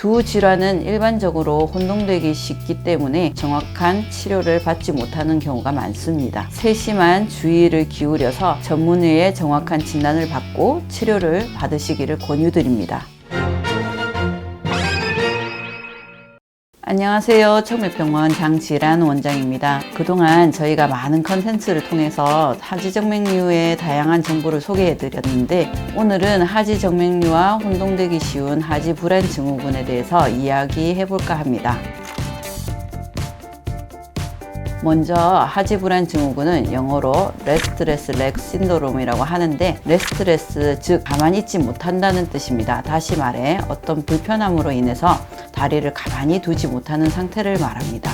두 질환은 일반적으로 혼동되기 쉽기 때문에 정확한 치료를 받지 못하는 경우가 많습니다. 세심한 주의를 기울여서 전문의의 정확한 진단을 받고 치료를 받으시기를 권유드립니다. 안녕하세요. 청밀병원 장지란 원장입니다. 그동안 저희가 많은 컨텐츠를 통해서 하지정맥류의 다양한 정보를 소개해드렸는데, 오늘은 하지정맥류와 혼동되기 쉬운 하지불안 증후군에 대해서 이야기해볼까 합니다. 먼저 하지불안 증후군은 영어로 레스트레스 렉 신드롬이라고 하는데, 레스트레스 즉 가만히 있지 못한다는 뜻입니다. 다시 말해 어떤 불편함으로 인해서 다리를 가만히 두지 못하는 상태를 말합니다.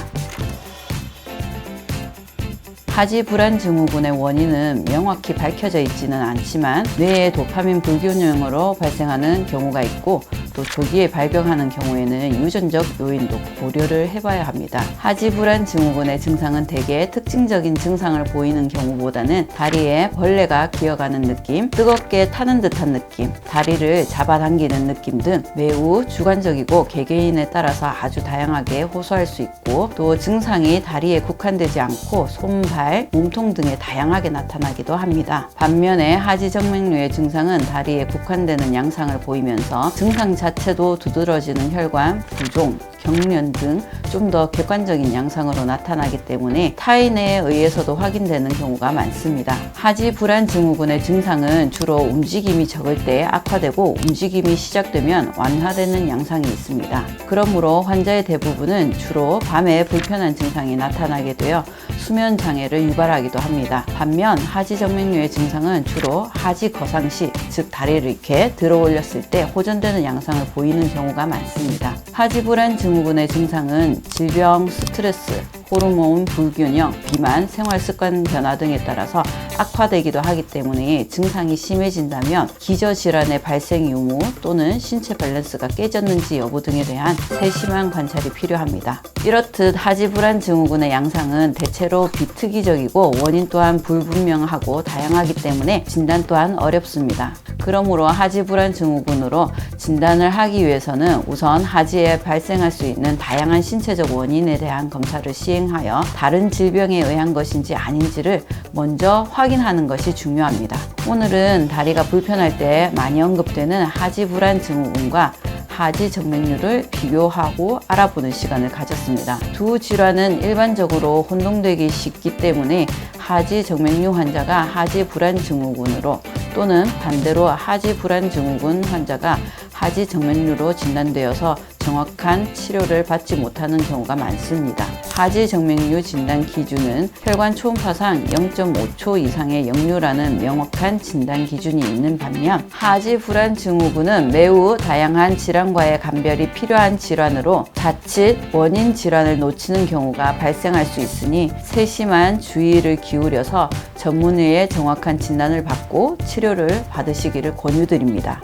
하지불안 증후군의 원인은 명확히 밝혀져 있지는 않지만 뇌의 도파민 불균형으로 발생하는 경우가 있고, 또 조기에 발병하는 경우에는 유전적 요인도 고려를 해봐야 합니다. 하지불안 증후군의 증상은 대개 특징적인 증상을 보이는 경우보다는 다리에 벌레가 기어가는 느낌, 뜨겁게 타는 듯한 느낌, 다리를 잡아당기는 느낌 등 매우 주관적이고 개개인에 따라서 아주 다양하게 호소할 수 있고, 또 증상이 다리에 국한되지 않고 손, 발, 몸통 등에 다양하게 나타나기도 합니다. 반면에 하지정맥류의 증상은 다리에 국한되는 양상을 보이면서 증상 자체도 두드러지는 혈관, 부종, 경련 등 좀 더 객관적인 양상으로 나타나기 때문에 타인에 의해서도 확인되는 경우가 많습니다. 하지불안 증후군의 증상은 주로 움직임이 적을 때 악화되고, 움직임이 시작되면 완화되는 양상이 있습니다. 그러므로 환자의 대부분은 주로 밤에 불편한 증상이 나타나게 되어 수면 장애를 유발하기도 합니다. 반면 하지정맥류의 증상은 주로 하지 거상 시, 즉 다리를 이렇게 들어 올렸을 때 호전되는 양상을 보이는 경우가 많습니다. 하지불안 증후군의 증상은 질병, 스트레스, 호르몬 불균형, 비만, 생활습관 변화 등에 따라서 악화되기도 하기 때문에 증상이 심해진다면 기저질환의 발생 유무 또는 신체 밸런스가 깨졌는지 여부 등에 대한 세심한 관찰이 필요합니다. 이렇듯 하지불안 증후군의 양상은 대체로 비특이적이고 원인 또한 불분명하고 다양하기 때문에 진단 또한 어렵습니다. 그러므로 하지불안 증후군으로 진단을 하기 위해서는 우선 하지에 발생할 수 있는 다양한 신체적 원인에 대한 검사를 시행하여 다른 질병에 의한 것인지 아닌지를 먼저 확인하는 것이 중요합니다. 오늘은 다리가 불편할 때 많이 언급되는 하지불안 증후군과 하지정맥류를 비교하고 알아보는 시간을 가졌습니다. 두 질환은 일반적으로 혼동되기 쉽기 때문에 하지정맥류 환자가 하지불안 증후군으로, 또는 반대로 하지불안 증후군 환자가 하지정맥류로 진단되어서 정확한 치료를 받지 못하는 경우가 많습니다. 하지정맥류 진단 기준은 혈관 초음파상 0.5초 이상의 역류라는 명확한 진단 기준이 있는 반면, 하지불안 증후군은 매우 다양한 질환과의 감별이 필요한 질환으로 자칫 원인 질환을 놓치는 경우가 발생할 수 있으니 세심한 주의를 기울여서 전문의의 정확한 진단을 받고 치료를 받으시기를 권유드립니다.